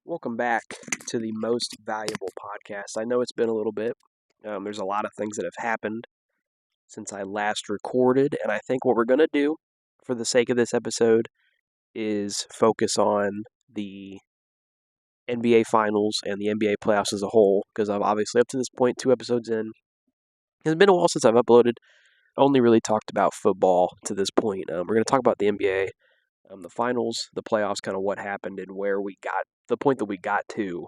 Welcome back to the Most Valuable Podcast. I know it's been a little bit. There's a lot of things that have happened since I last recorded, and I think what we're going to do for the sake of this episode is focus on the NBA Finals and the NBA playoffs as a whole, because I've obviously, up to this point, 2 episodes in, it's been a while since I've uploaded. I only really talked about football to this point. We're going to talk about the NBA, the finals, the playoffs, kind of what happened, and where we got, the point that we got to.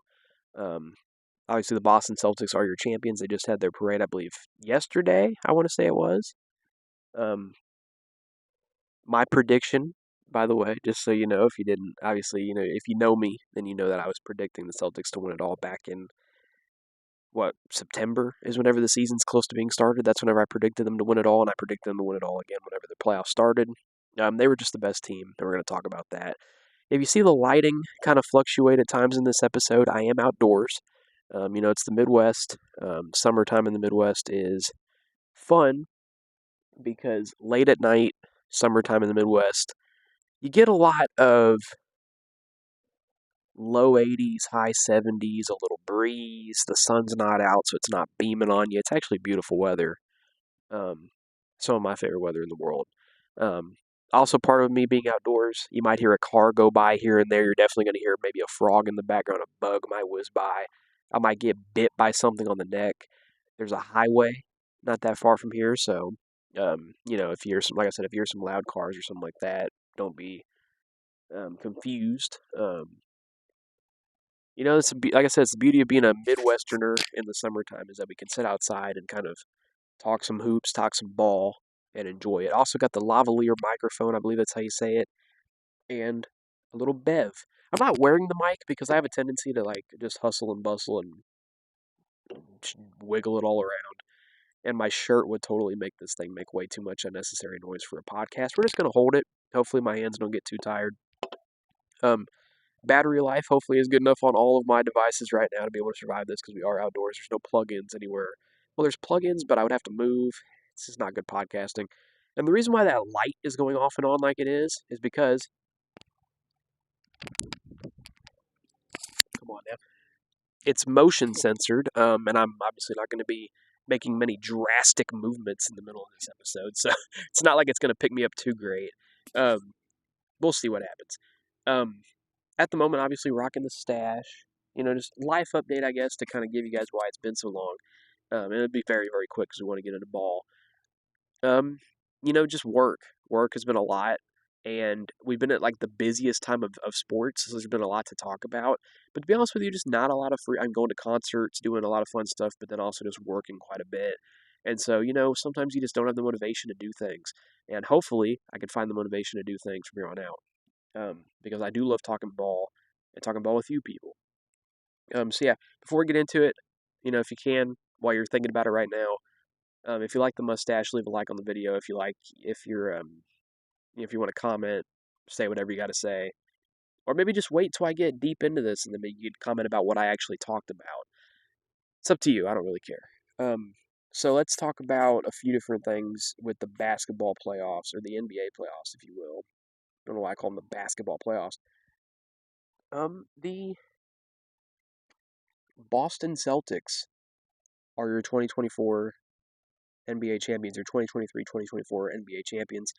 Um, Obviously, the Boston Celtics are your champions. They just had their parade, I believe, yesterday. I want to say it was. Um, my prediction, by the way, just so you know, if you didn't, obviously, if you know me, then you know that I was predicting the Celtics to win it all back in September is whenever the season's close to being started. That's whenever I predicted them to win it all, and I predicted them to win it all again whenever the playoffs started. They were just the best team, and we're going to talk about that. If you see the lighting kind of fluctuate at times in this episode, I am outdoors. It's the Midwest. Summertime in the Midwest is fun because late at night, summertime in the Midwest, you get a lot of low 80s, high 70s, a little breeze. The sun's not out, so it's not beaming on you. It's actually beautiful weather. Um, some of my favorite weather in the world. Um, Also, part of me being outdoors, you might hear a car go by here and there. You're definitely going to hear maybe a frog in the background, a bug might whiz by. I might get bit by something on the neck. There's a highway not that far from here, so if you hear some, like I said, if you hear some loud cars or something like that, don't be confused. Like I said, it's the beauty of being a Midwesterner in the summertime is that we can sit outside and kind of talk some hoops, talk some ball, and enjoy it. Also got the lavalier microphone, I believe that's how you say it, and a little bev. I'm not wearing the mic because I have a tendency to like just hustle and bustle and wiggle it all around. And my shirt would totally make this thing make way too much unnecessary noise for a podcast. We're just gonna hold it. Hopefully my hands don't get too tired. Um, Battery life hopefully is good enough on all of my devices right now to be able to survive this because we are outdoors. There's no plugins anywhere. Well, there's plugins, but I would have to move. It's just not good podcasting. And the reason why that light is going off and on like it is because, come on now, it's motion censored, and I'm obviously not going to be making many drastic movements in the middle of this episode, so it's not like it's going to pick me up too great. Um, we'll see what happens. Um, at the moment, obviously rocking the stash. Just life update, I guess, to kind of give you guys why it's been so long. And it'll be very, very quick because we want to get into ball. Um, just work. Work has been a lot, and we've been at like the busiest time of sports, so there's been a lot to talk about. But to be honest with you, just not a lot of free. I'm going to concerts, doing a lot of fun stuff, but then also just working quite a bit. And so, sometimes you just don't have the motivation to do things. And hopefully, I can find the motivation to do things from here on out. Because I do love talking ball and talking ball with you people. So yeah, before we get into it, if you can, while you're thinking about it right now, if you like the mustache, leave a like on the video. If you want to comment, say whatever you got to say, or maybe just wait till I get deep into this and then maybe you can comment about what I actually talked about. It's up to you. I don't really care. So let's talk about a few different things with the basketball playoffs or the NBA playoffs, if you will. I don't know why I call them the basketball playoffs. The Boston Celtics are your 2024 NBA champions, or 2023-2024 NBA champions.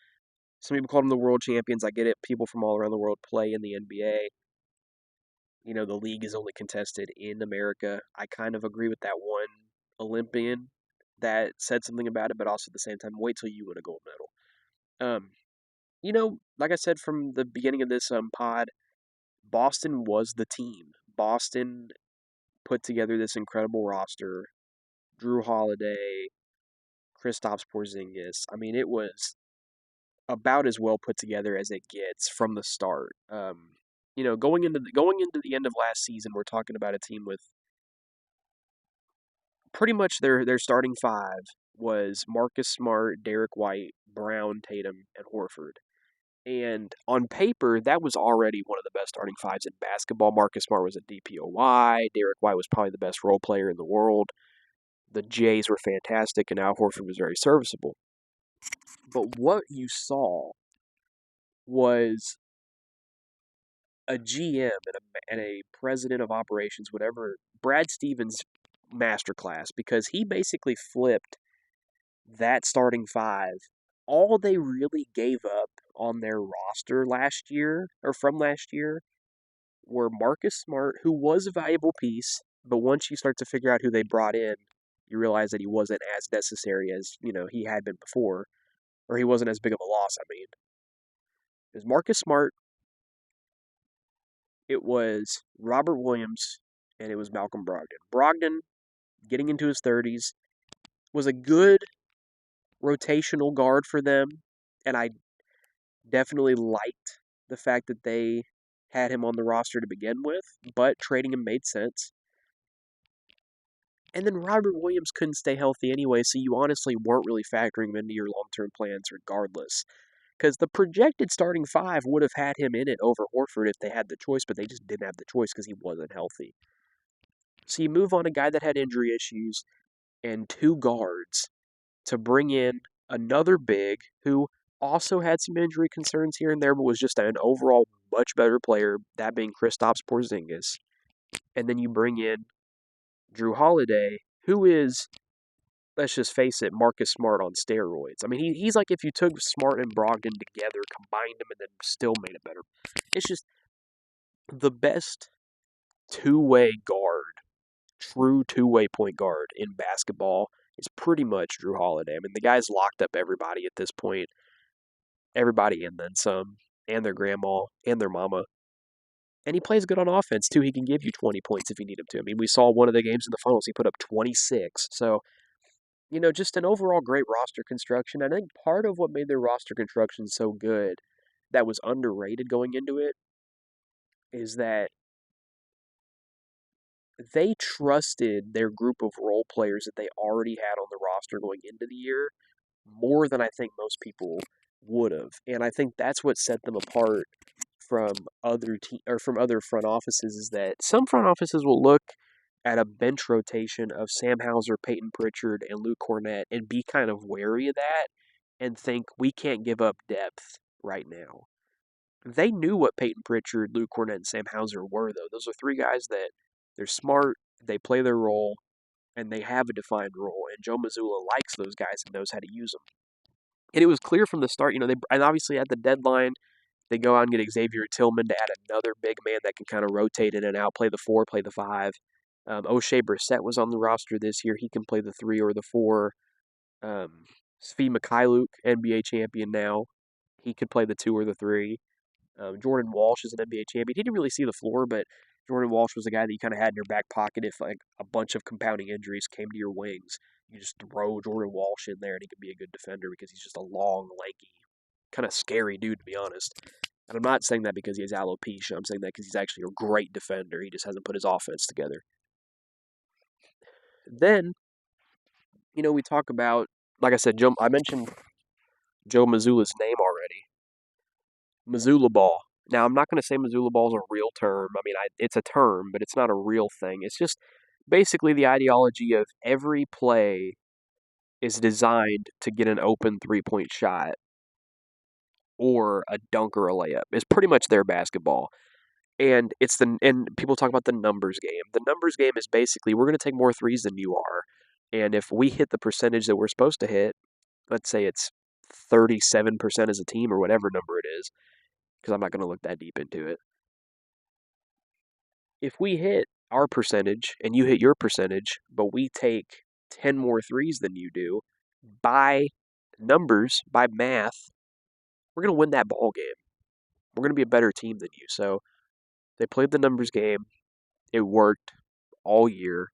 Some people call them the world champions. I get it. People from all around the world play in the NBA. The league is only contested in America. I kind of agree with that one Olympian that said something about it, but also at the same time, wait till you win a gold medal. Like I said from the beginning of this pod, Boston was the team. Boston put together this incredible roster. Drew Holiday, Kristaps Porzingis. I mean, it was about as well put together as it gets from the start. Going into the end of last season, we're talking about a team with pretty much their starting five was Marcus Smart, Derek White, Brown, Tatum, and Horford. And on paper, that was already one of the best starting fives in basketball. Marcus Smart was a DPOY. Derek White was probably the best role player in the world. The Jays were fantastic, and Al Horford was very serviceable. But what you saw was a GM and a president of operations, whatever, Brad Stevens masterclass, because he basically flipped that starting five. All they really gave up on their roster last year, or from last year, were Marcus Smart, who was a valuable piece, but once you start to figure out who they brought in, you realize that he wasn't as necessary as, he had been before, or he wasn't as big of a loss, I mean. It was Marcus Smart, it was Robert Williams, and it was Malcolm Brogdon. Brogdon, getting into his 30s, was a good rotational guard for them, and I definitely liked the fact that they had him on the roster to begin with, but trading him made sense. And then Robert Williams couldn't stay healthy anyway, so you honestly weren't really factoring him into your long-term plans regardless. Because the projected starting five would have had him in it over Horford if they had the choice, but they just didn't have the choice because he wasn't healthy. So you move on a guy that had injury issues and two guards to bring in another big who also had some injury concerns here and there, but was just an overall much better player, that being Kristaps Porzingis. And then you bring in Drew Holiday, who is, let's just face it, Marcus Smart on steroids. I mean, he's like if you took Smart and Brogdon together, combined them, and then still made it better. It's just the best two-way guard, true two-way point guard in basketball is pretty much Drew Holiday. I mean, the guy's locked up everybody at this point, everybody and then some, and their grandma and their mama. And he plays good on offense, too. He can give you 20 points if you need him to. I mean, we saw one of the games in the finals, he put up 26. So, just an overall great roster construction. I think part of what made their roster construction so good that was underrated going into it is that they trusted their group of role players that they already had on the roster going into the year more than I think most people would have. And I think that's what set them apart from from other front offices is that some front offices will look at a bench rotation of Sam Hauser, Peyton Pritchard, and Luke Cornett and be kind of wary of that and think we can't give up depth right now. They knew what Peyton Pritchard, Luke Cornett, and Sam Hauser were, though. Those are three guys that they're smart, they play their role, and they have a defined role. And Joe Mazzulla likes those guys and knows how to use them. And it was clear from the start, and obviously at the deadline, they go out and get Xavier Tillman to add another big man that can kind of rotate in and out, play the four, play the five. O'Shea Brissett was on the roster this year. He can play the three or the four. Svi Mikhailuk, NBA champion now. He could play the two or the three. Jordan Walsh is an NBA champion. He didn't really see the floor, but Jordan Walsh was a guy that you kind of had in your back pocket if like a bunch of compounding injuries came to your wings. You just throw Jordan Walsh in there and he could be a good defender because he's just a long, lanky, kind of scary dude, to be honest. And I'm not saying that because he has alopecia. I'm saying that because he's actually a great defender. He just hasn't put his offense together. Then, we talk about, like I said, I mentioned Joe Mazzulla's name already. Missoula ball. Now, I'm not going to say Missoula ball is a real term. I mean, it's a term, but it's not a real thing. It's just basically the ideology of every play is designed to get an open three-point shot or a dunk or a layup. It's pretty much their basketball. And people talk about the numbers game. The numbers game is basically we're going to take more threes than you are. And if we hit the percentage that we're supposed to hit, let's say it's 37% as a team or whatever number it is, because I'm not going to look that deep into it. If we hit our percentage and you hit your percentage, but we take 10 more threes than you do, by numbers, by math, we're going to win that ball game. We're going to be a better team than you. So they played the numbers game. It worked all year.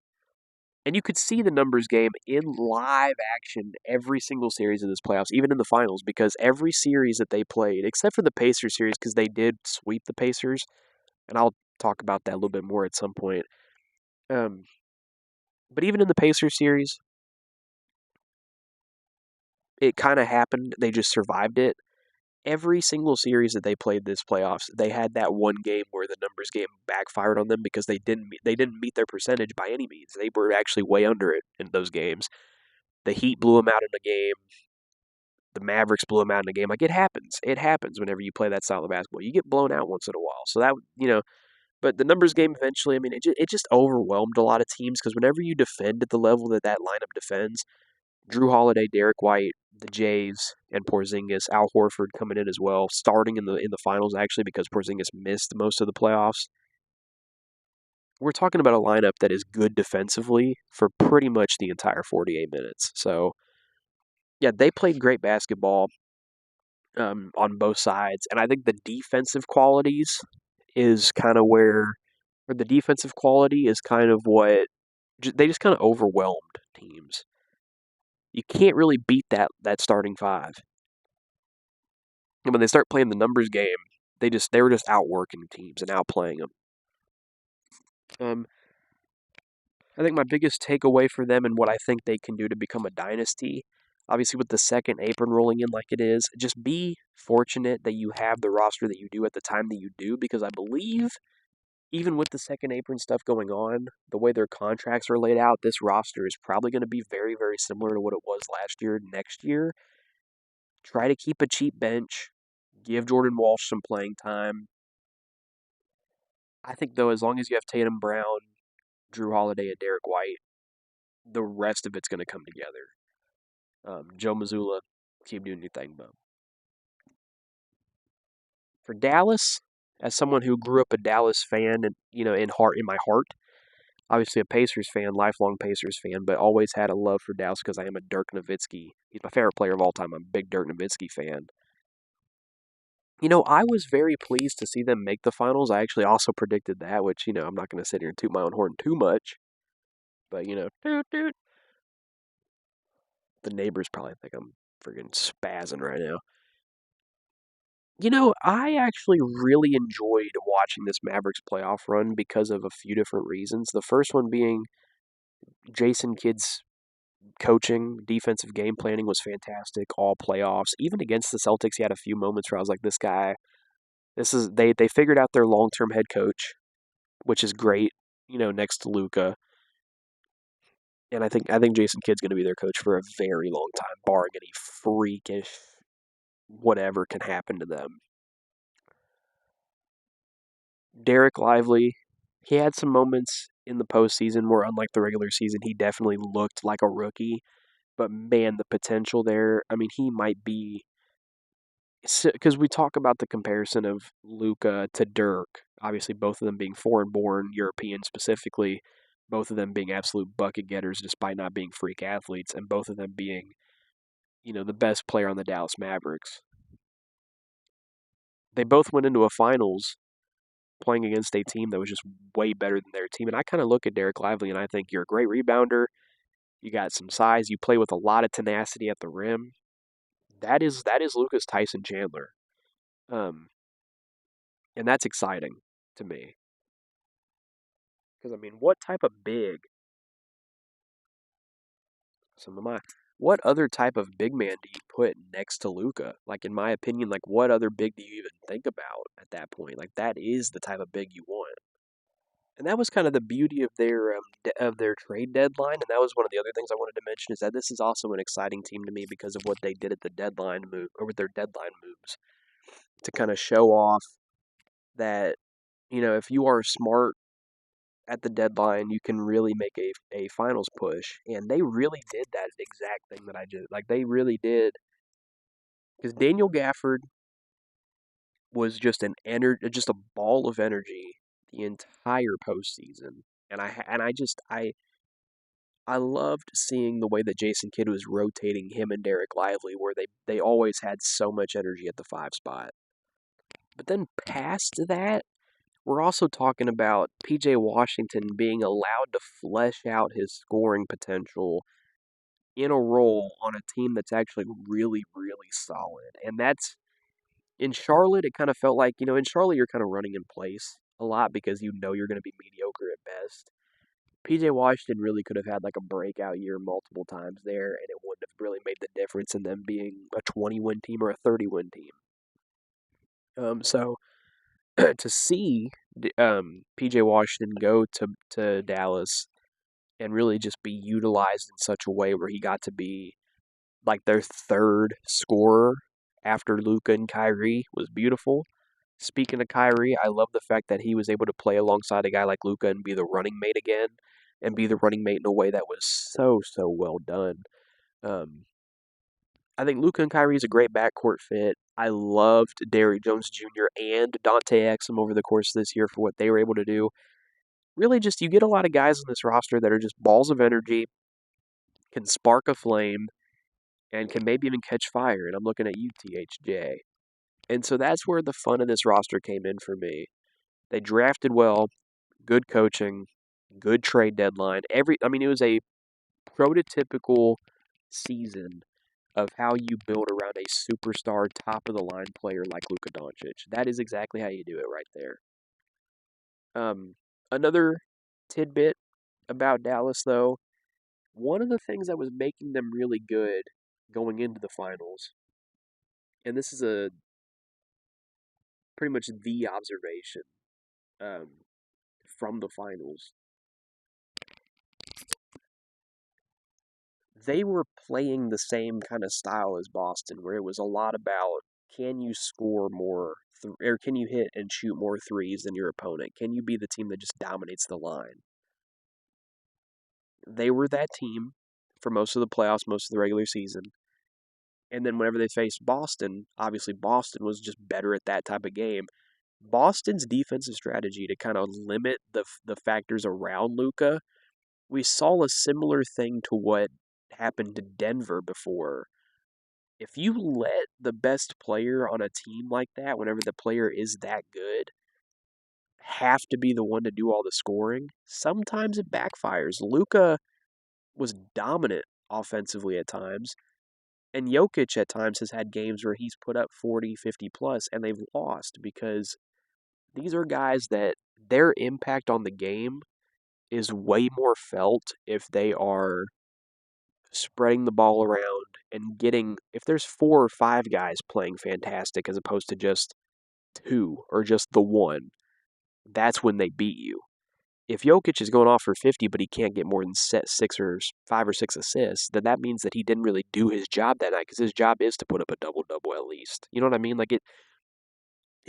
And you could see the numbers game in live action every single series of this playoffs, even in the finals, because every series that they played, except for the Pacers series, because they did sweep the Pacers, and I'll talk about that a little bit more at some point. But even in the Pacers series, it kind of happened. They just survived it. Every single series that they played this playoffs, they had that one game where the numbers game backfired on them because they didn't meet their percentage by any means. They were actually way under it in those games. The Heat blew them out in a game. the Mavericks blew them out in a game. Like, it happens. It happens whenever you play that style of basketball. You get blown out once in a while. So that, but the numbers game eventually, I mean, it just overwhelmed a lot of teams because whenever you defend at the level that that lineup defends, Drew Holiday, Derek White, the Jays, and Porzingis, Al Horford coming in as well, starting in the finals actually because Porzingis missed most of the playoffs. We're talking about a lineup that is good defensively for pretty much the entire 48 minutes. So, yeah, they played great basketball on both sides, and I think the defensive qualities is kind of or the defensive quality is kind of what they just kind of overwhelmed teams. You can't really beat that starting five. And when they start playing the numbers game, they were just outworking teams and outplaying them. Um, I think my biggest takeaway for them and what I think they can do to become a dynasty, obviously with the second apron rolling in like it is, just be fortunate that you have the roster that you do at the time that you do, because I believe even with the second apron stuff going on, the way their contracts are laid out, this roster is probably going to be very, very similar to what it was last year, next year. Try to keep a cheap bench. Give Jordan Walsh some playing time. I think, though, as long as you have Tatum Brown, Drew Holiday, and Derek White, the rest of it's going to come together. Joe Mazzulla, keep doing your thing, bub. For Dallas, as someone who grew up a Dallas fan and in my heart, obviously a Pacers fan, lifelong Pacers fan, but always had a love for Dallas because I am a Dirk Nowitzki. He's my favorite player of all time. I'm a big Dirk Nowitzki fan. I was very pleased to see them make the finals. I actually also predicted that, which, I'm not going to sit here and toot my own horn too much. But, toot, toot. The neighbors probably think I'm freaking spazzing right now. I actually really enjoyed watching this Mavericks playoff run because of a few different reasons. The first one being Jason Kidd's coaching, defensive game planning was fantastic all playoffs. Even against the Celtics, he had a few moments where I was like, this guy, they figured out their long-term head coach, which is great, next to Luka. And I think Jason Kidd's going to be their coach for a very long time, barring any freakish whatever can happen to them. Derek Lively, he had some moments in the postseason where, unlike the regular season, he definitely looked like a rookie. But man, the potential there. I mean, he might be, because we talk about the comparison of Luka to Dirk. Obviously, both of them being foreign-born, European specifically, both of them being absolute bucket getters despite not being freak athletes, and both of them being, the best player on the Dallas Mavericks. They both went into a finals playing against a team that was just way better than their team. And I kind of look at Derek Lively and I think you're a great rebounder. You got some size. You play with a lot of tenacity at the rim. That is Lucas Tyson Chandler, um, and that's exciting to me because I mean, what type of big? Some of my What other type of big man do you put next to Luca? Like in my opinion, like what other big do you even think about at that point? Like that is the type of big you want. And that was kind of the beauty of their trade deadline. And that was one of the other things I wanted to mention is that this is also an exciting team to me because of what they did at the deadline move or with their deadline moves to kind of show off that if you are smart at the deadline, you can really make a finals push. And they really did that exact thing that I just like. They really did because Daniel Gafford was just a ball of energy the entire postseason. And I loved seeing the way that Jason Kidd was rotating him and Derek Lively, where they always had so much energy at the 5 spot. But then past that, we're also talking about PJ Washington being allowed to flesh out his scoring potential in a role on a team that's actually really, really solid. And that's in Charlotte, it kind of felt like, in Charlotte, you're kind of running in place a lot because you're going to be mediocre at best. PJ Washington really could have had like a breakout year multiple times there, and it wouldn't have really made the difference in them being a 20-win team or a 30-win team. So to see PJ Washington go to Dallas and really just be utilized in such a way where he got to be like their third scorer after Luka and Kyrie was beautiful. Speaking of Kyrie, I love the fact that he was able to play alongside a guy like Luka and be the running mate again, and be the running mate in a way that was so well done. Um, I think Luka and Kyrie is a great backcourt fit. I loved Derrick Jones Jr. and Dante Exum over the course of this year for what they were able to do. Really, just you get a lot of guys in this roster that are just balls of energy, can spark a flame, and can maybe even catch fire. And I'm looking at you, THJ. And so that's where the fun of this roster came in for me. They drafted well, good coaching, good trade deadline. It was a prototypical season of how you build around a superstar, top of the line player like Luka Doncic. That is exactly how you do it right there. Another tidbit about Dallas, though, one of the things that was making them really good going into the finals, and this is a pretty much the observation um, from the finals, they were playing the same kind of style as Boston, where it was a lot about can you score more, or can you hit and shoot more threes than your opponent? Can you be the team that just dominates the line? They were that team for most of the playoffs, most of the regular season. And then whenever they faced Boston, obviously Boston was just better at that type of game. Boston's defensive strategy to kind of limit the factors around Luka, we saw a similar thing to what happened to Denver before. If you let the best player on a team like that, whenever the player is that good, have to be the one to do all the scoring, sometimes it backfires. Luka was dominant offensively at times, and Jokic at times has had games where he's put up 40, 50 plus, and they've lost because these are guys that their impact on the game is way more felt if they are spreading the ball around and getting, if there's 4 or 5 guys playing fantastic as opposed to just 2 or just the one, that's when they beat you. If Jokic is going off for 50, but he can't get more than 5 or 6 assists, then that means that he didn't really do his job that night because his job is to put up a double double at least. You know what I mean? Like it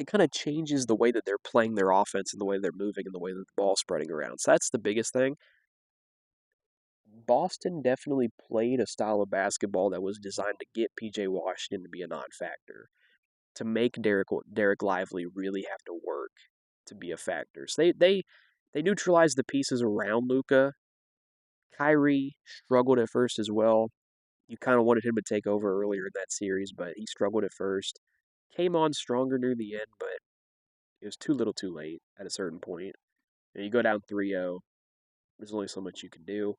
kind of changes the way that they're playing their offense and the way they're moving and the way that the ball's spreading around. So that's the biggest thing. Boston definitely played a style of basketball that was designed to get PJ Washington to be a non-factor, to make Derek Lively really have to work to be a factor. So they neutralized the pieces around Luka. Kyrie struggled at first as well. You kind of wanted him to take over earlier in that series, but he struggled at first. Came on stronger near the end, but it was too little too late at a certain point. You go down 3-0, there's only so much you can do.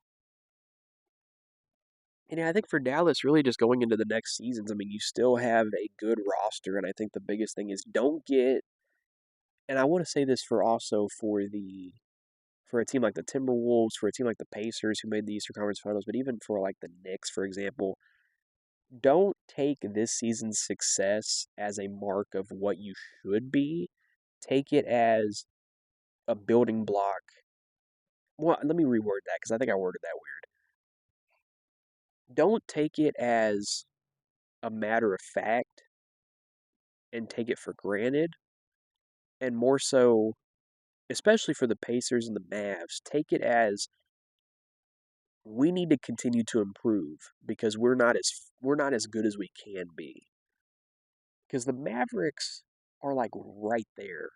And I think for Dallas, really just going into the next seasons, I mean, you still have a good roster, and I think the biggest thing is don't get, and I want to say this for also for a team like the Timberwolves, for a team like the Pacers who made the Eastern Conference Finals, but even for like the Knicks, for example, don't take this season's success as a mark of what you should be. Take it as a building block. Well, let me reword that because I think I worded that weird. Don't take it as a matter of fact and take it for granted, and more so, especially for the Pacers and the Mavs, take it as we need to continue to improve because we're not as good as we can be. Because the Mavericks are like right there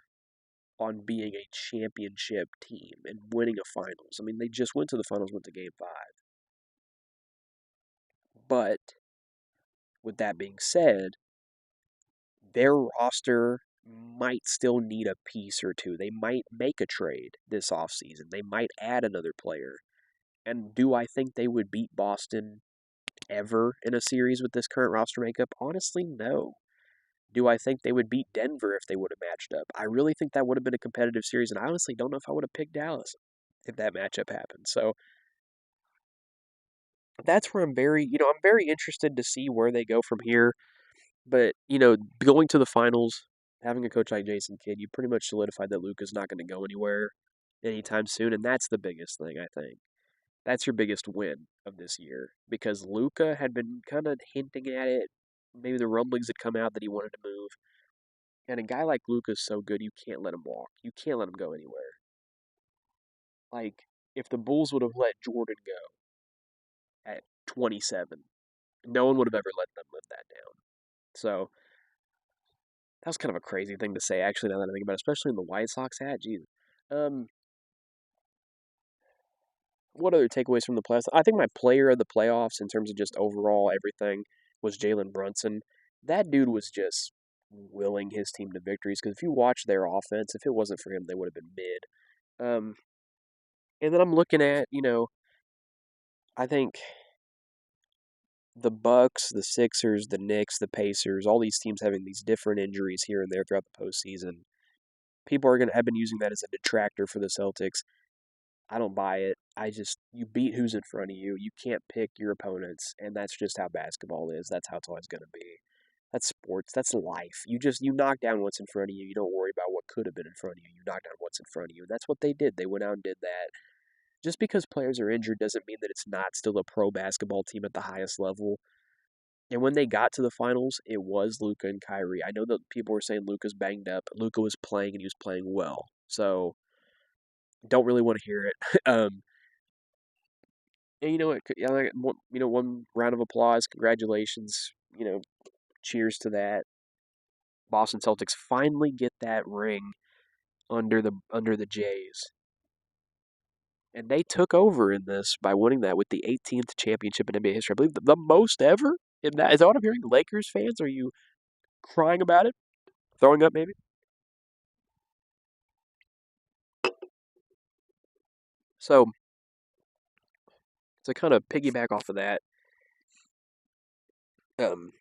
on being a championship team and winning a finals. I mean, they just went to the finals, went to game 5. But with that being said, their roster might still need a piece or two. They might make a trade this offseason. They might add another player. And do I think they would beat Boston ever in a series with this current roster makeup? Honestly, no. Do I think they would beat Denver if they would have matched up? I really think that would have been a competitive series, and I honestly don't know if I would have picked Dallas if that matchup happened. So that's where I'm very interested to see where they go from here. But, going to the finals, having a coach like Jason Kidd, you pretty much solidified that Luka's not going to go anywhere anytime soon, and that's the biggest thing, I think. That's your biggest win of this year because Luka had been kind of hinting at it. Maybe the rumblings had come out that he wanted to move. And a guy like Luka is so good, you can't let him walk. You can't let him go anywhere. Like, if the Bulls would have let Jordan go at 27, no one would have ever let them live that down. So, that was kind of a crazy thing to say, actually, now that I think about it, especially in the White Sox hat. Jesus. Um, what other takeaways from the playoffs? I think my player of the playoffs, in terms of just overall everything, was Jalen Brunson. That dude was just willing his team to victories because if you watch their offense, if it wasn't for him, they would have been mid. And then I'm looking at, I think the Bucks, the Sixers, the Knicks, the Pacers, all these teams having these different injuries here and there throughout the postseason. People are going to have been using that as a detractor for the Celtics. I don't buy it. You beat who's in front of you. You can't pick your opponents, and that's just how basketball is. That's how it's always going to be. That's sports. That's life. You knock down what's in front of you. You don't worry about what could have been in front of you. You knock down what's in front of you. And that's what they did. They went out and did that. Just because players are injured doesn't mean that it's not still a pro basketball team at the highest level. And when they got to the finals, it was Luka and Kyrie. I know that people were saying Luka's banged up. Luka was playing and he was playing well. So don't really want to hear it. And you know what? One round of applause, congratulations. Cheers to that. Boston Celtics finally get that ring under the Jays, and they took over in this by winning that with the 18th championship in NBA history. I believe the most ever. Is that what I'm hearing? Lakers fans, are you crying about it? Throwing up, maybe? So to kind of piggyback off of that, um,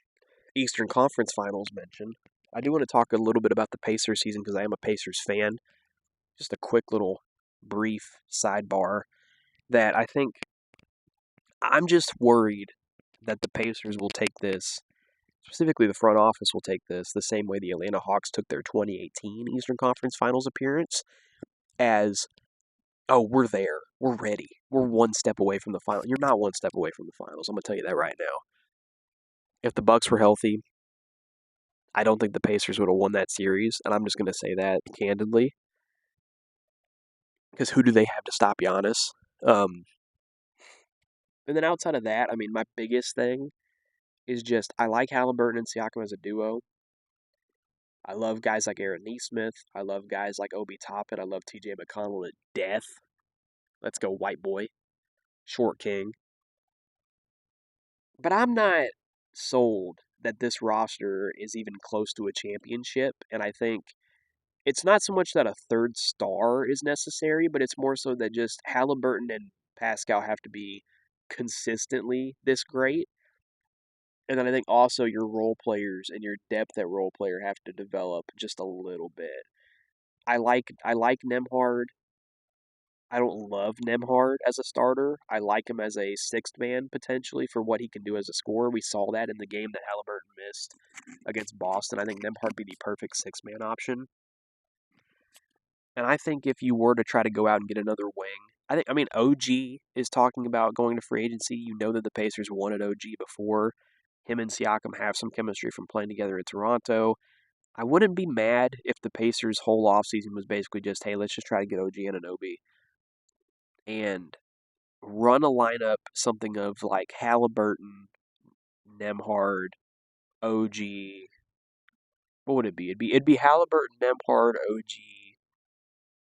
Eastern Conference Finals mention, I do want to talk a little bit about the Pacers season because I am a Pacers fan. Just a quick little brief sidebar that I think I'm just worried that the Pacers will take this, specifically the front office will take this the same way the Atlanta Hawks took their 2018 Eastern Conference Finals appearance as, oh, we're there. We're ready. We're one step away from the final. You're not one step away from the finals. I'm going to tell you that right now. If the Bucks were healthy, I don't think the Pacers would have won that series, and I'm just going to say that candidly. Because who do they have to stop Giannis? Um, and then outside of that, I mean, my biggest thing is just I like Halliburton and Siakam as a duo. I love guys like Aaron Nesmith. I love guys like Obi Toppin. I love TJ McConnell to death. Let's go, white boy. Short king. But I'm not sold that this roster is even close to a championship. And I think it's not so much that a third star is necessary, but it's more so that just Halliburton and Pascal have to be consistently this great. And then I think also your role players and your depth at role player have to develop just a little bit. I like Nemhard. I don't love Nemhard as a starter. I like him as a sixth man potentially for what he can do as a scorer. We saw that in the game that Halliburton missed against Boston. I think Nemhard be the perfect six man option. And I think if you were to try to go out and get another wing, I mean OG is talking about going to free agency. You know that the Pacers wanted OG before. Him and Siakam have some chemistry from playing together in Toronto. I wouldn't be mad if the Pacers' whole offseason was basically just, hey, let's just try to get OG and Anunoby and run a lineup something of like Halliburton, Nemhard, OG. What would it be? It'd be Halliburton, Nemhard, OG,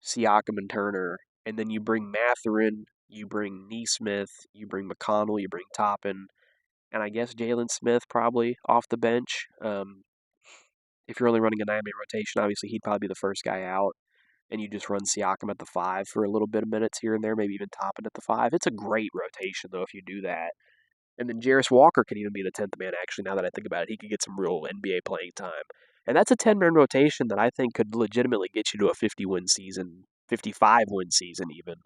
Siakam, and Turner, and then you bring Mathurin, you bring Neesmith, you bring McConnell, you bring Toppin, and I guess Jalen Smith probably off the bench. If you're only running a 9-man rotation, obviously he'd probably be the first guy out. And you just run Siakam at the 5 for a little bit of minutes here and there, maybe even Toppin at the 5. It's a great rotation, though, if you do that. And then Jarris Walker can even be the 10th man, actually, now that I think about it. He could get some real NBA playing time. And that's a 10-man rotation that I think could legitimately get you to a 50-win season, 55-win season even,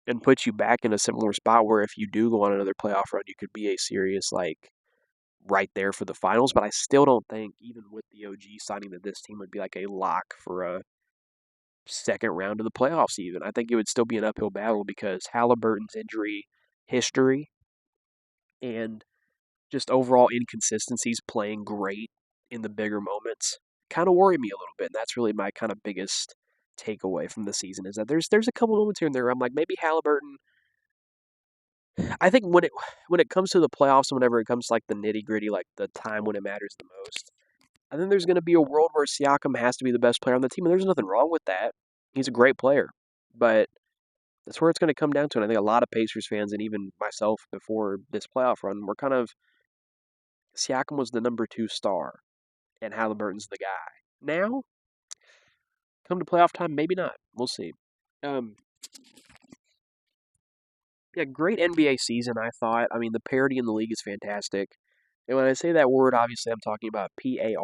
and put you back in a similar spot where if you do go on another playoff run, you could be a serious, right there for the finals. But I still don't think, even with the OG signing, that this team would be like a lock for a second round of the playoffs even. I think it would still be an uphill battle because Halliburton's injury history and just overall inconsistencies playing great in the bigger moments kind of worry me a little bit. And that's really my kind of biggest takeaway from the season is that there's a couple moments here and there I'm like maybe Halliburton. I think when it comes to the playoffs and whenever it comes to like the nitty gritty, like the time when it matters the most, I think there's going to be a world where Siakam has to be the best player on the team, and there's nothing wrong with that. He's a great player, but that's where it's going to come down to. And I think a lot of Pacers fans and even myself before this playoff run were kind of Siakam was the number 2 star, and Halliburton's the guy. Now, come to playoff time, maybe not. We'll see. Um, yeah, great NBA season. I thought. I mean, the parity in the league is fantastic. And when I say that word, obviously I'm talking about Parity,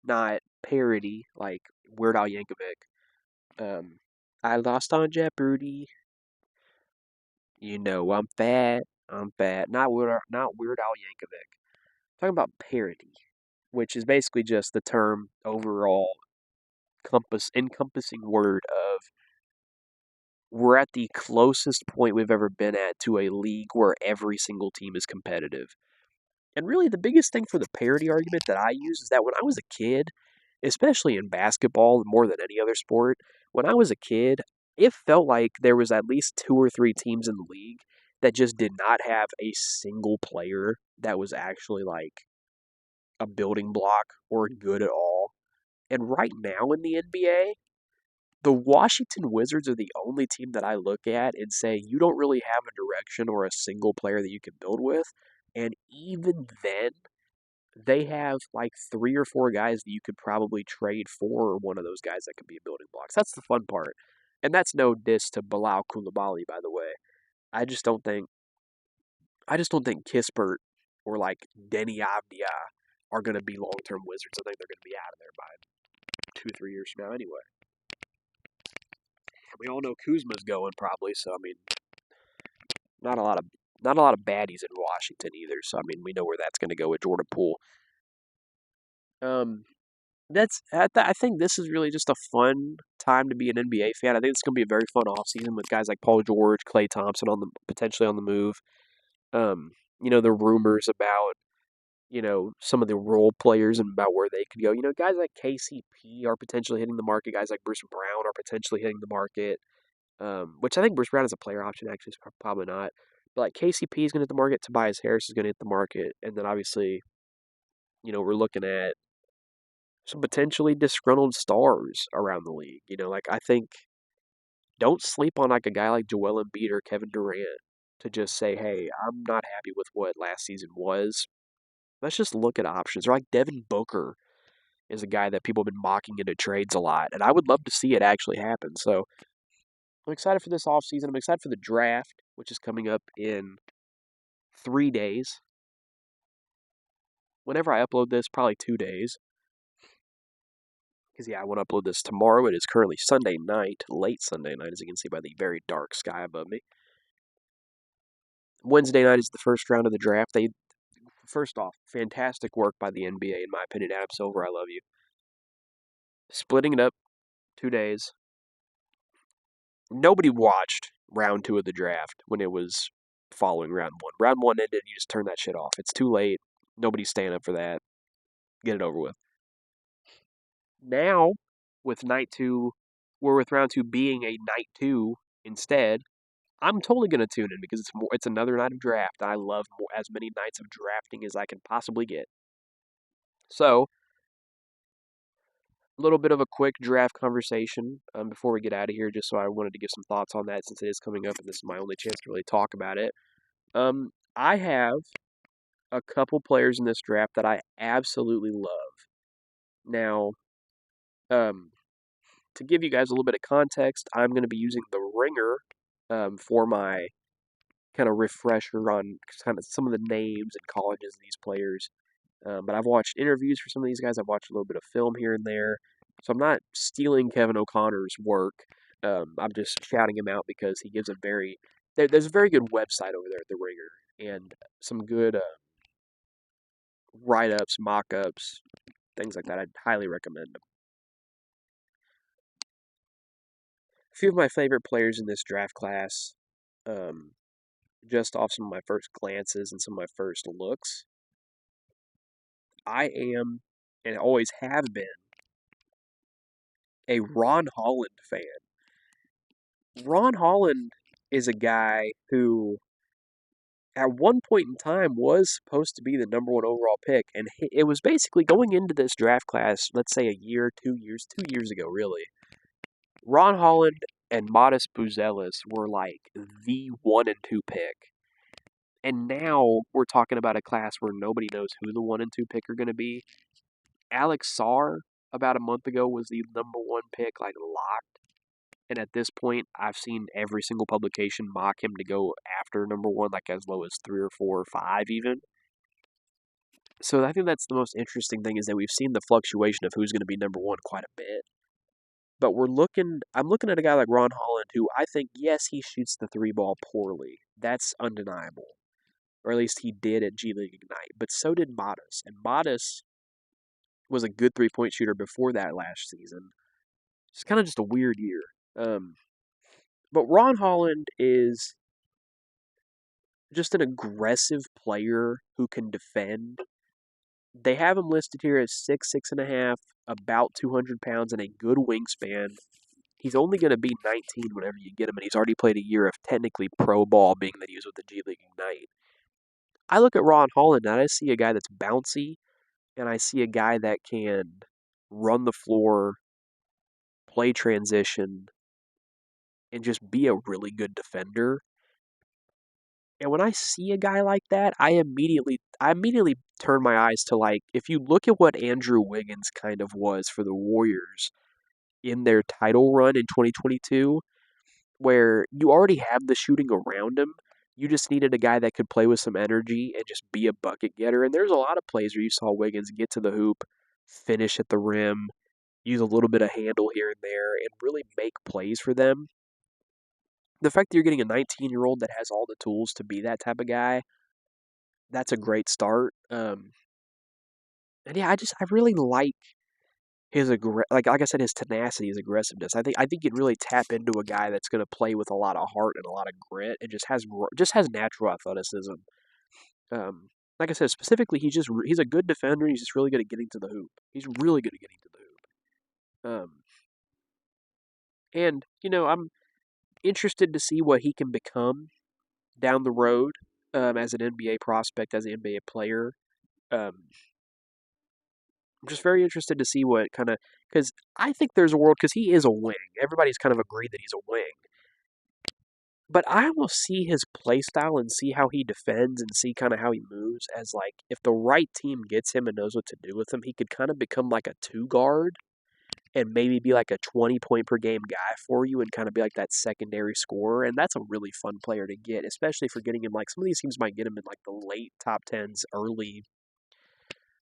not parody like Weird Al Yankovic. Um, I lost on Jeopardy. You know I'm fat. I'm fat. Not Weird Al Yankovic. Talking about parody, which is basically just the term overall encompassing word of we're at the closest point we've ever been at to a league where every single team is competitive. And really, the biggest thing for the parity argument that I use is that when I was a kid, especially in basketball more than any other sport, when I was a kid, it felt like there was at least 2 or 3 teams in the league that just did not have a single player that was actually like a building block or good at all. And right now in the NBA, the Washington Wizards are the only team that I look at and say you don't really have a direction or a single player that you can build with. And even then, they have like 3 or 4 guys that you could probably trade for one of those guys that could be building blocks. That's the fun part. And that's no diss to Bilal Coulibaly, by the way. I just don't think Kispert or like Denny Avdia are going to be long term Wizards. I think they're going to be out of there by 2 or 3 years from now anyway. We all know Kuzma's going probably, so I mean, not a lot of baddies in Washington either. So I mean, we know where that's going to go with Jordan Poole. Um, I think this is really just a fun time to be an NBA fan. I think it's going to be a very fun offseason with guys like Paul George, Klay Thompson potentially on the move. The rumors about some of the role players and about where they could go. Guys like KCP are potentially hitting the market. Guys like Bruce Brown are potentially hitting the market. Which I think Bruce Brown is a player option. Actually, is probably not. But like KCP is going to hit the market. Tobias Harris is going to hit the market, and then obviously, we're looking at some potentially disgruntled stars around the league. Like I think don't sleep on like a guy like Joel Embiid or Kevin Durant to just say, "Hey, I'm not happy with what last season was. Let's just look at options." Or like Devin Booker is a guy that people have been mocking into trades a lot, and I would love to see it actually happen. So I'm excited for this offseason. I'm excited for the draft, which is coming up in 3 days. Whenever I upload this, probably 2 days. Because, I want to upload this tomorrow. It is currently Sunday night, late Sunday night, as you can see by the very dark sky above me. Wednesday night is the first round of the draft. First off, fantastic work by the NBA, in my opinion. Adam Silver, I love you. Splitting it up 2 days. Nobody watched round 2 of the draft when it was following round 1. Round 1 ended, you just turn that shit off. It's too late. Nobody's staying up for that. Get it over with. Now, with with round 2 being a night 2 instead, I'm totally going to tune in because it's another night of draft. I love as many nights of drafting as I can possibly get. So, a little bit of a quick draft conversation before we get out of here, just so I wanted to give some thoughts on that since it is coming up and this is my only chance to really talk about it. I have a couple players in this draft that I absolutely love. Now, to give you guys a little bit of context, I'm going to be using the Ringer for my kind of refresher on kind of some of the names and colleges of these players. But I've watched interviews for some of these guys. I've watched a little bit of film here and there. So I'm not stealing Kevin O'Connor's work. I'm just shouting him out because he gives there's a very good website over there at the Ringer and some good write-ups, mock-ups, things like that. I'd highly recommend them. A few of my favorite players in this draft class, um, just off some of my first glances and some of my first looks, I am and always have been a Ron Holland fan. Ron Holland is a guy who, at one point in time, was supposed to be the number one overall pick, and it was basically going into this draft class, let's say a year, 2 years, 2 years ago, really. Ron Holland and Modest Buzelis were like the 1 and 2 pick. And now we're talking about a class where nobody knows who the 1 and 2 pick are going to be. Alex Sarr, about a month ago, was the number one pick, like locked. And at this point, I've seen every single publication mock him to go after number one, like as low as 3 or 4 or 5 even. So I think that's the most interesting thing is that we've seen the fluctuation of who's going to be number one quite a bit. But I'm looking at a guy like Ron Holland, who I think, yes, he shoots the three ball poorly. That's undeniable. Or at least he did at G League Ignite. But so did Modest. And Modest was a good 3-point shooter before that last season. It's kind of just a weird year. But Ron Holland is just an aggressive player who can defend. They have him listed here as 6'6.5", about 200 pounds, and a good wingspan. He's only going to be 19 whenever you get him, and he's already played a year of technically pro ball, being that he was with the G League Ignite. I look at Ron Holland, and I see a guy that's bouncy, and I see a guy that can run the floor, play transition, and just be a really good defender. And when I see a guy like that, I immediately turn my eyes to, like, if you look at what Andrew Wiggins kind of was for the Warriors in their title run in 2022, where you already have the shooting around him. You just needed a guy that could play with some energy and just be a bucket getter. And there's a lot of plays where you saw Wiggins get to the hoop, finish at the rim, use a little bit of handle here and there, and really make plays for them. The fact that you're getting a 19-year-old that has all the tools to be that type of guy, that's a great start. And yeah, I really like his like I said, his tenacity, his aggressiveness. I think you'd really tap into a guy that's going to play with a lot of heart and a lot of grit, and just has natural athleticism. Like I said, specifically, he's a good defender. He's just really good at getting to the hoop. He's really good at getting to the hoop. And I'm interested to see what he can become down the road as an NBA prospect, as an NBA player. Um, I'm just very interested to see what kind of, because I think there's a world, because he is a wing. Everybody's kind of agreed that he's a wing. But I will see his play style and see how he defends and see kind of how he moves as, like, if the right team gets him and knows what to do with him, he could kind of become like a 2 guard and maybe be like a 20-point per game guy for you and kind of be like that secondary scorer. And that's a really fun player to get, especially for getting him, like, some of these teams might get him in like the late top tens, early,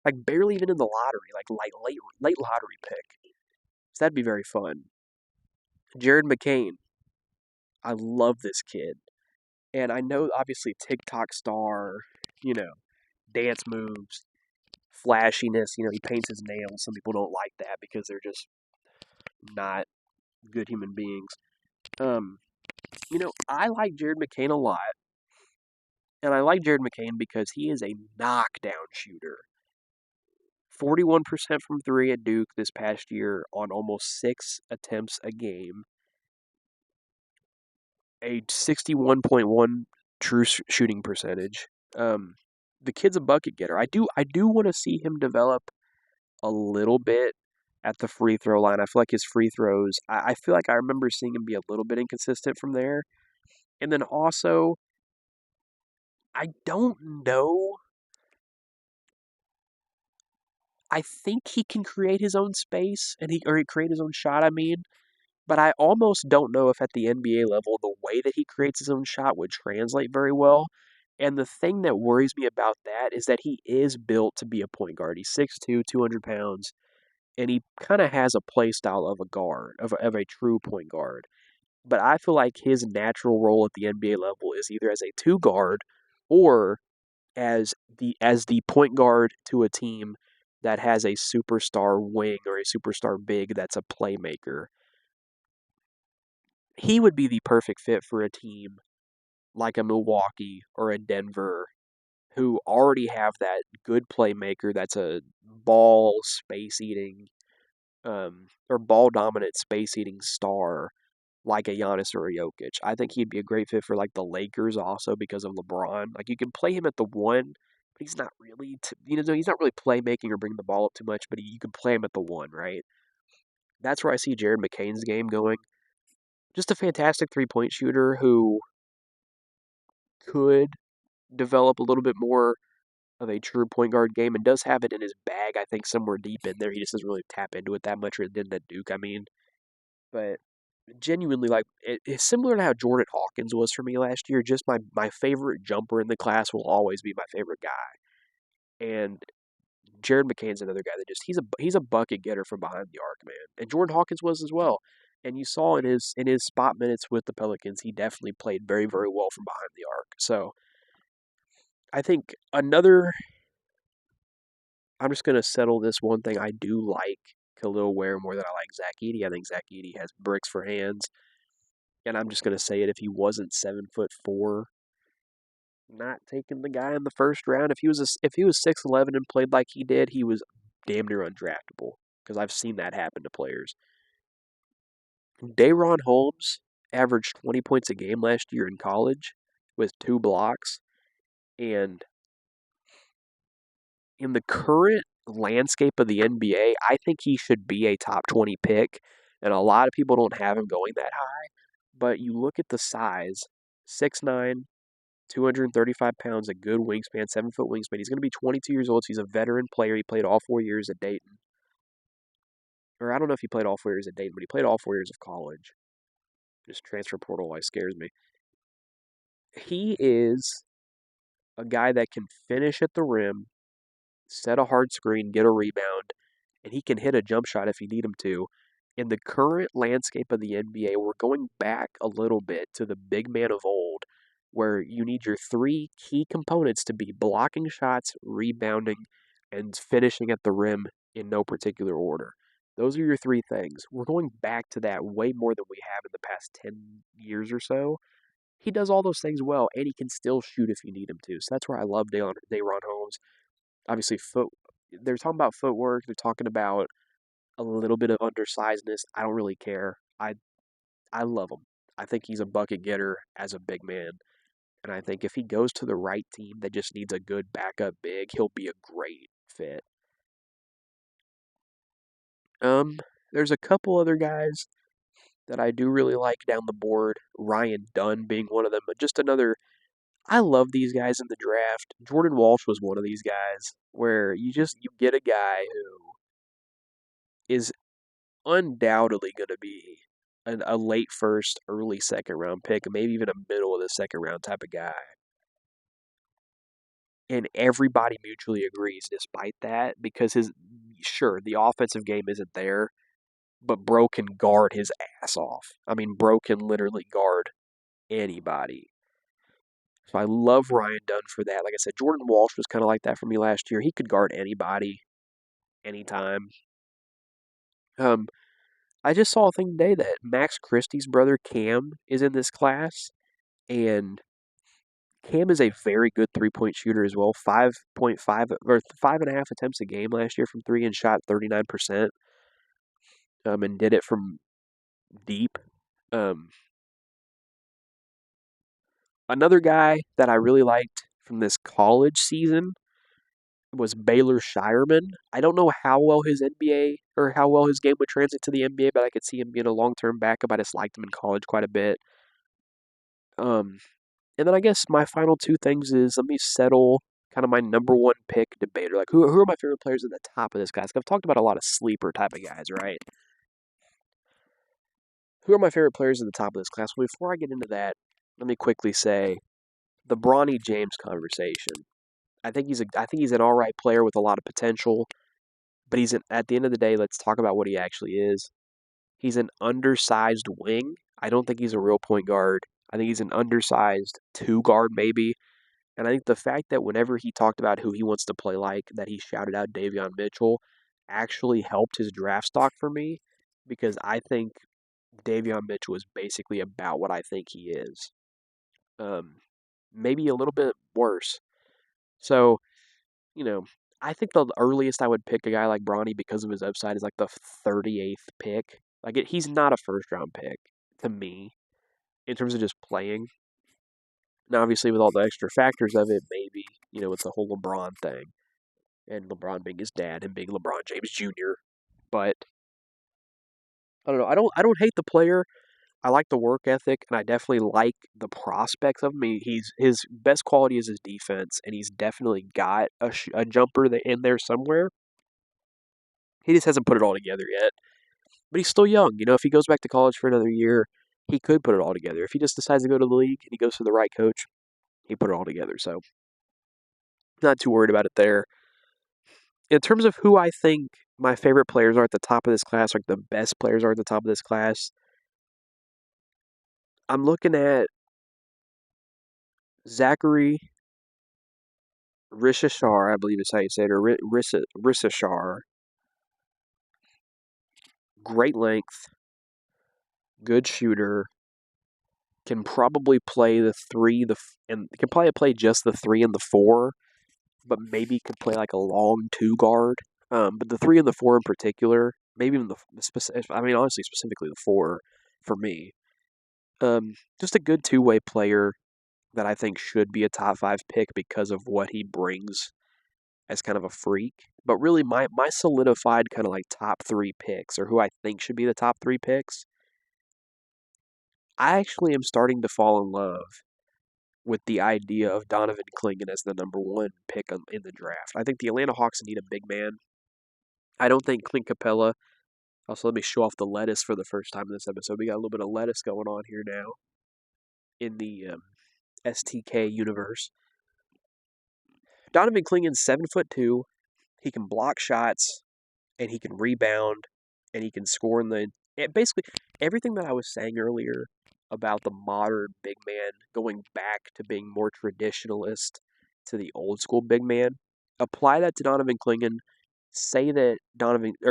like barely even in the lottery, like late lottery pick. So that'd be very fun. Jared McCain. I love this kid. And I know, obviously, TikTok star, you know, dance moves, flashiness. He paints his nails. Some people don't like that because they're just not good human beings. Um, I like Jared McCain a lot. And I like Jared McCain because he is a knockdown shooter. 41% from three at Duke this past year on almost 6 attempts a game. A 61.1 true shooting percentage. The kid's a bucket getter. I do want to see him develop a little bit at the free throw line. I feel like his free throws, I feel like I remember seeing him be a little bit inconsistent from there. And then also, I don't know. I think he can create his own space or he create his own shot, I mean. But I almost don't know if at the NBA level, the way that he creates his own shot would translate very well. And the thing that worries me about that is that he is built to be a point guard. He's 6'2", 200 pounds, and he kind of has a play style of a guard, of a true point guard. But I feel like his natural role at the NBA level is either as a 2 guard or as the point guard to a team that has a superstar wing or a superstar big that's a playmaker. he would be the perfect fit for a team like a Milwaukee or a Denver who already have that good playmaker that's a ball space eating or ball dominant space eating star like a Giannis or a Jokic. I think he'd be a great fit for like the Lakers also because of LeBron. Like you can play him at the one, but he's not really he's not really playmaking or bringing the ball up too much. But you can play him at the one, right? That's where I see Jared McCain's game going. Just a fantastic 3-point shooter who could develop a little bit more of a true point guard game and does have it in his bag. I think somewhere deep in there, he just doesn't really tap into it that much, or didn't at Duke. I mean, but genuinely, like it's similar to how Jordan Hawkins was for me last year. Just my favorite jumper in the class will always be my favorite guy, and Jared McCain's another guy that just he's a bucket getter from behind the arc, man. And Jordan Hawkins was as well. And you saw in his spot minutes with the Pelicans, he definitely played very very well from behind the arc. So I think another. I'm just gonna settle this one thing. I do like Khalil Ware more than I like Zach Edey. I think Zach Edey has bricks for hands. And I'm just gonna say it, if he wasn't 7'4", not taking the guy in the first round. If he was 6'11" and played like he did, he was damn near undraftable. Because I've seen that happen to players. Day'Ron Holmes averaged 20 points a game last year in college with 2 blocks. And in the current landscape of the NBA, I think he should be a top 20 pick. And a lot of people don't have him going that high. But you look at the size, 6'9", 235 pounds, a good wingspan, 7-foot wingspan. He's going to be 22 years old. So he's a veteran player. He played all 4 years at Dayton. Or I don't know if he played all 4 years at Dayton, but he played all 4 years of college. Just transfer portal wise scares me. He is a guy that can finish at the rim, set a hard screen, get a rebound, and he can hit a jump shot if you need him to. In the current landscape of the NBA, we're going back a little bit to the big man of old, where you need your 3 key components to be blocking shots, rebounding, and finishing at the rim in no particular order. Those are your 3 things. We're going back to that way more than we have in the past 10 years or so. He does all those things well, and he can still shoot if you need him to. So that's where I love Day'Ron Holmes. Obviously, they're talking about footwork. They're talking about a little bit of undersizedness. I don't really care. I love him. I think he's a bucket getter as a big man. And I think if he goes to the right team that just needs a good backup big, he'll be a great fit. There's a couple other guys that I do really like down the board. Ryan Dunn being one of them, but just another. I love these guys in the draft. Jordan Walsh was one of these guys where you get a guy who is undoubtedly going to be a late first, early second round pick, maybe even a middle of the second round type of guy. And everybody mutually agrees despite that because the offensive game isn't there, but Bro can guard his ass off. I mean, Bro can literally guard anybody. So I love Ryan Dunn for that. Like I said, Jordan Walsh was kind of like that for me last year. He could guard anybody, anytime. Um, I just saw a thing today that Max Christie's brother Cam is in this class, and Cam is a very good 3-point shooter as well. 5.5 or 5.5 attempts a game last year from 3 and shot 39%. And did it from deep. Another guy that I really liked from this college season was Baylor Shireman. I don't know how well his NBA or how well his game would transit to the NBA, but I could see him being a long-term backup. I just liked him in college quite a bit. And then I guess my final 2 things is let me settle kind of my number 1 pick debater. Like who are my favorite players at the top of this class? I've talked about a lot of sleeper type of guys, right? Who are my favorite players at the top of this class? Well, before I get into that, let me quickly say the Bronny James conversation. I think he's an all right player with a lot of potential, but at the end of the day, let's talk about what he actually is. He's an undersized wing. I don't think he's a real point guard. I think he's an undersized 2 guard maybe. And I think the fact that whenever he talked about who he wants to play like, that he shouted out Davion Mitchell actually helped his draft stock for me because I think Davion Mitchell is basically about what I think he is. Um, Maybe a little bit worse. So, you know, I think the earliest I would pick a guy like Bronny because of his upside is like the 38th pick. He's not a first round pick to me in terms of just playing. Now, obviously, with all the extra factors of it, maybe, with the whole LeBron thing and LeBron being his dad and being LeBron James Jr. But I don't know. I don't hate the player. I like the work ethic, and I definitely like the prospects of him. His best quality is his defense, and he's definitely got a jumper in there somewhere. He just hasn't put it all together yet. But he's still young. If he goes back to college for another year, he could put it all together. If he just decides to go to the league and he goes to the right coach, he put it all together. So, not too worried about it there. In terms of who I think my favorite players are at the top of this class, like the best players are at the top of this class, I'm looking at Zachary Rishashar, I believe is how you say it, or Rishashar. Great length, good shooter, can probably play the three, and can probably play just the 3 and the 4, but maybe could play like a long 2 guard. But the 3 and the 4 in particular, maybe even honestly, specifically the 4 for me. Just a good 2-way player that I think should be a top 5 pick because of what he brings as kind of a freak. But really, my solidified kind of like top 3 picks, or who I think should be the top 3 picks, I actually am starting to fall in love with the idea of Donovan Clingan as the number 1 pick in the draft. I think the Atlanta Hawks need a big man. I don't think Clint Capella. Also, let me show off the lettuce for the first time in this episode. We got a little bit of lettuce going on here now in the STK universe. Donovan Clingan's 7'2". He can block shots, and he can rebound, and he can score basically everything that I was saying earlier about the modern big man going back to being more traditionalist to the old school big man. Apply that to Donovan Clingan. Say that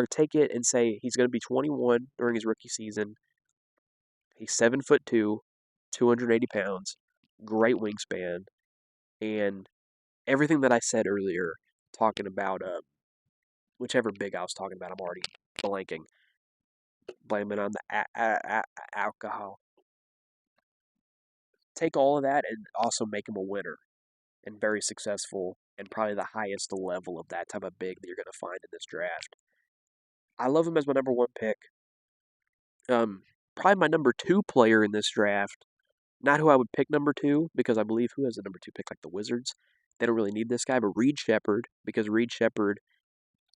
take it and say he's going to be 21 during his rookie season. He's 7'2", 280 pounds, great wingspan, and everything that I said earlier, talking about whichever big I was talking about, I'm already blanking. Blame it on the alcohol. Take all of that and also make him a winner and very successful and probably the highest level of that type of big that you're going to find in this draft. I love him as my number 1 pick. Probably my number 2 player in this draft. Not who I would pick number 2, because I believe who has the number 2 pick, like the Wizards. They don't really need this guy, but Reed Shepherd, because Reed Shepherd,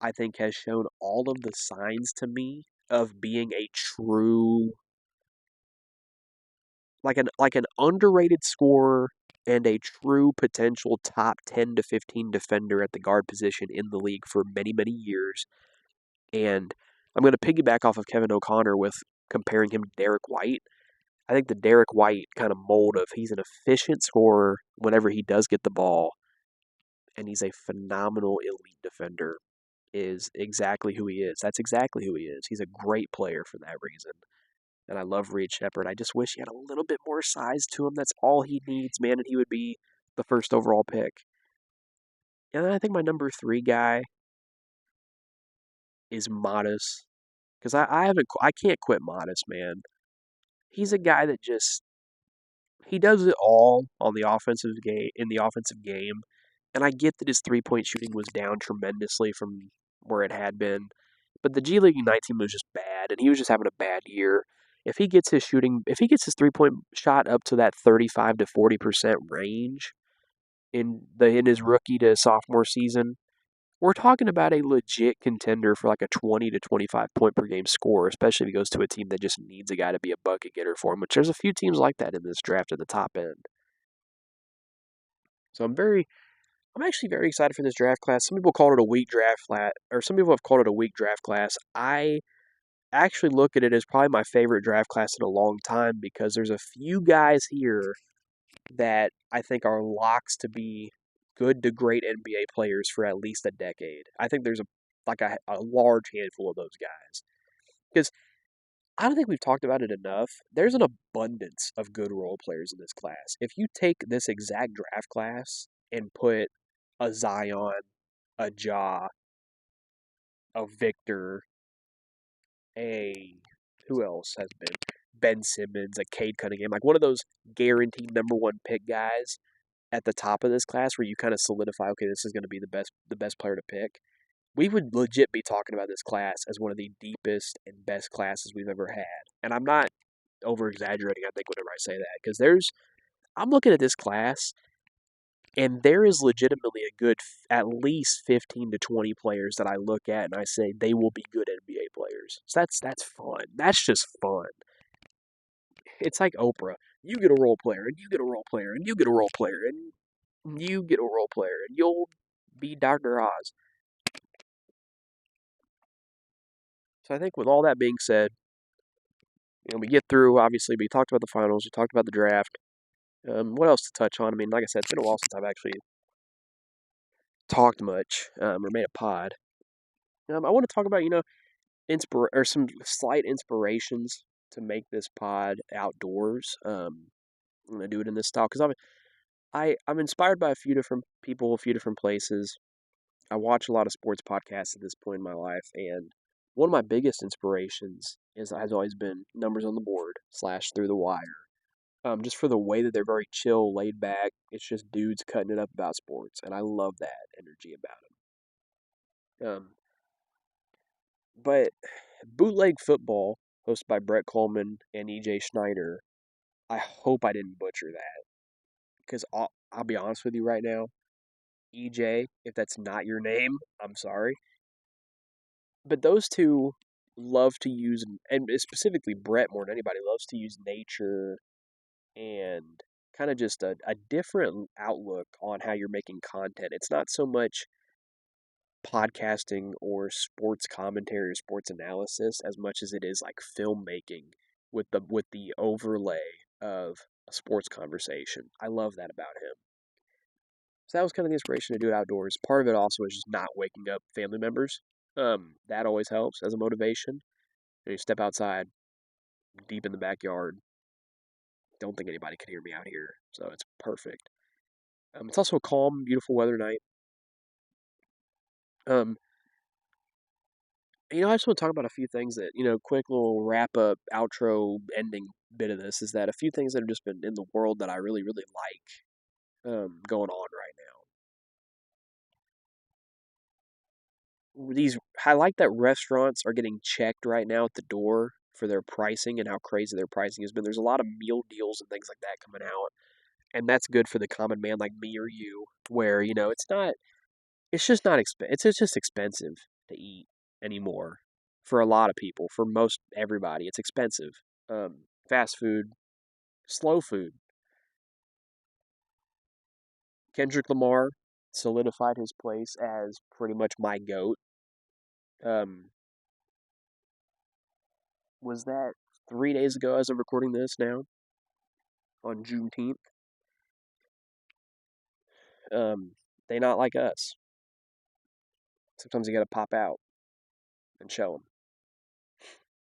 I think, has shown all of the signs to me of being a true, like an underrated scorer and a true potential top 10 to 15 defender at the guard position in the league for many, many years. And I'm going to piggyback off of Kevin O'Connor with comparing him to Derek White. I think the Derek White kind of mold of he's an efficient scorer whenever he does get the ball, and he's a phenomenal elite defender is exactly who he is. That's exactly who he is. He's a great player for that reason. And I love Reed Shepherd. I just wish he had a little bit more size to him. That's all he needs, man, and he would be the first overall pick. And I think my number 3 guy is Modest. Because I can't quit Modest, man. He's a guy that he does it all on the offensive game. And I get that his 3-point shooting was down tremendously from where it had been. But the G League Ignite team was just bad, and he was just having a bad year. If he gets his 3-point shot up to that 35 to 40% range in his rookie to sophomore season, we're talking about a legit contender for like a 20 to 25 point per game score, especially if he goes to a team that just needs a guy to be a bucket getter for him, which there's a few teams like that in this draft at the top end. So I'm actually very excited for this draft class. Some people call it a weak draft class, or some people have called it a weak draft class. I actually look at it as probably my favorite draft class in a long time because there's a few guys here that I think are locks to be good to great NBA players for at least a decade. I think there's a large handful of those guys. Because I don't think we've talked about it enough. There's an abundance of good role players in this class. If you take this exact draft class and put a Zion, a Ja, a Victor, a who else has been Ben Simmons, a Cade Cunningham, like one of those guaranteed number one pick guys at the top of this class where you kind of solidify, okay, this is going to be the best player to pick. We would legit be talking about this class as one of the deepest and best classes we've ever had. And I'm not over exaggerating, I think, whenever I say that, because I'm looking at this class and there is legitimately a good at least 15 to 20 players that I look at and I say they will be good NBA players. So that's fun. That's just fun. It's like Oprah. You get a role player, and you get a role player, and you get a role player, and you get a role player, and you'll be Dr. Oz. So I think with all that being said, we get through, obviously, we talked about the finals, we talked about the draft. What else to touch on? I mean, like I said, it's been a while since I've actually talked much or made a pod. I want to talk about, some slight inspirations to make this pod outdoors. I'm going to do it in this style because I'm inspired by a few different people, a few different places. I watch a lot of sports podcasts at this point in my life, and one of my biggest inspirations has always been Numbers on the Board slash Through the Wire. Just for the way that they're very chill, laid back. It's just dudes cutting it up about sports, and I love that energy about them. But Bootleg Football, hosted by Brett Coleman and EJ Schneider, I hope I didn't butcher that because I'll be honest with you right now, EJ, if that's not your name, I'm sorry. But those two love to use, and specifically Brett more than anybody, loves to use nature and kind of just a different outlook on how you're making content. It's not so much podcasting or sports commentary or sports analysis as much as it is like filmmaking with the overlay of a sports conversation. I love that about him. So that was kind of the inspiration to do it outdoors. Part of it also is just not waking up family members. That always helps as a motivation. You step outside, deep in the backyard. Don't think anybody can hear me out here, so it's perfect. It's also a calm, beautiful weather night. Um, I just want to talk about a few things that, quick little wrap up, outro, ending bit of this is that a few things that have just been in the world that I really, really like going on right now. I like that restaurants are getting checked right now at the door for their pricing and how crazy their pricing has been. There's a lot of meal deals and things like that coming out, and that's good for the common man like me or you, where it's just not it's just expensive to eat anymore for a lot of people. For most everybody, it's expensive. Fast food, slow food. Kendrick Lamar solidified his place as pretty much my goat. Um, was that 3 days ago as of recording this now on Juneteenth? They not like us. Sometimes you got to pop out and show them.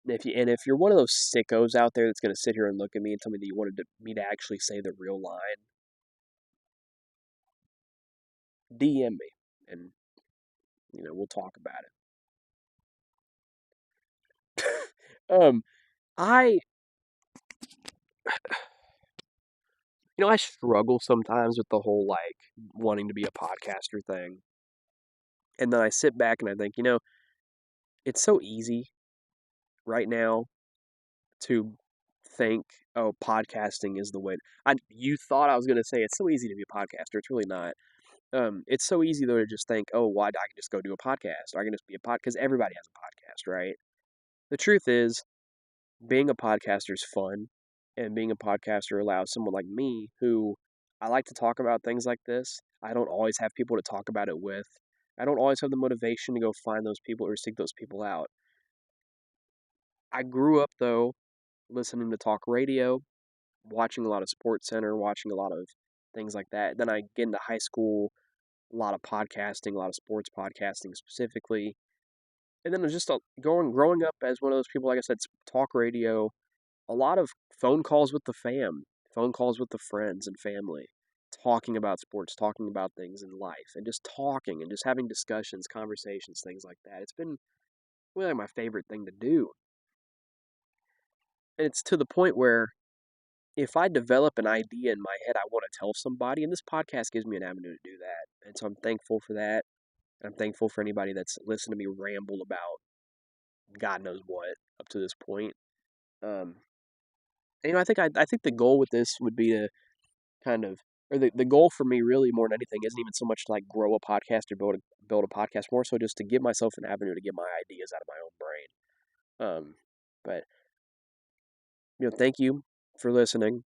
If you're one of those sickos out there that's gonna sit here and look at me and tell me that you wanted me to actually say the real line, DM me and we'll talk about it. I I struggle sometimes with the whole like wanting to be a podcaster thing, and then I sit back and I think it's so easy right now to think, oh, podcasting is the way. You thought I was gonna say it's so easy to be a podcaster. It's really not. It's so easy though to just think, oh, why I can just go do a podcast, or I can just be a pod because everybody has a podcast, right? The truth is, being a podcaster is fun, and being a podcaster allows someone like me, who I like to talk about things like this. I don't always have people to talk about it with. I don't always have the motivation to go find those people or seek those people out. I grew up though listening to talk radio, watching a lot of Sports Center, watching a lot of things like that. Then I get into high school, a lot of podcasting, a lot of sports podcasting specifically. And then it was just growing up as one of those people, like I said, talk radio, a lot of phone calls with the fam, phone calls with the friends and family, talking about sports, talking about things in life, and just talking and just having discussions, conversations, things like that. It's been really my favorite thing to do. And it's to the point where if I develop an idea in my head I want to tell somebody, and this podcast gives me an avenue to do that. And so I'm thankful for that. I'm thankful for anybody that's listened to me ramble about God knows what up to this point. Um, and, I think the goal with this would be to kind of, or the goal for me really more than anything isn't even so much to like grow a podcast or build a podcast, more so just to give myself an avenue to get my ideas out of my own brain. But thank you for listening.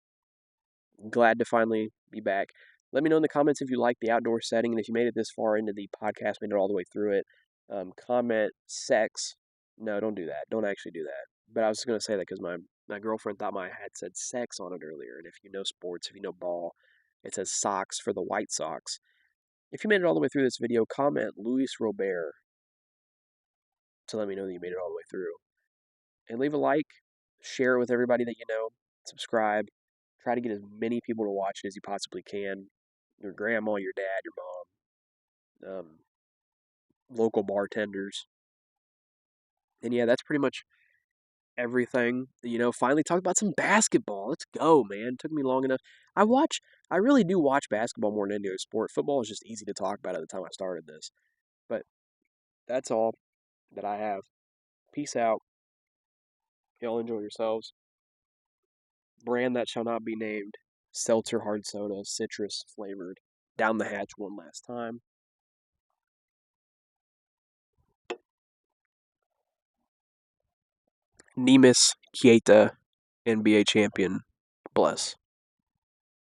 Glad to finally be back. Let me know in the comments if you like the outdoor setting and if you made it this far into the podcast, made it all the way through it. Comment sex. No, don't do that. Don't actually do that. But I was going to say that because my girlfriend thought my hat said sex on it earlier. And if you know sports, if you know ball, it says Sox for the White Sox. If you made it all the way through this video, comment Luis Robert to let me know that you made it all the way through. And leave a like, share it with everybody that you know, subscribe. Try to get as many people to watch it as you possibly can. Your grandma, your dad, your mom, local bartenders. And yeah, that's pretty much everything. Finally talk about some basketball. Let's go, man. It took me long enough. I really do watch basketball more than any other sport. Football is just easy to talk about at the time I started this. But that's all that I have. Peace out. Y'all enjoy yourselves. Brand that shall not be named. Seltzer hard soda, citrus flavored. Down the hatch one last time. Nemus Keita, NBA champion. Bless.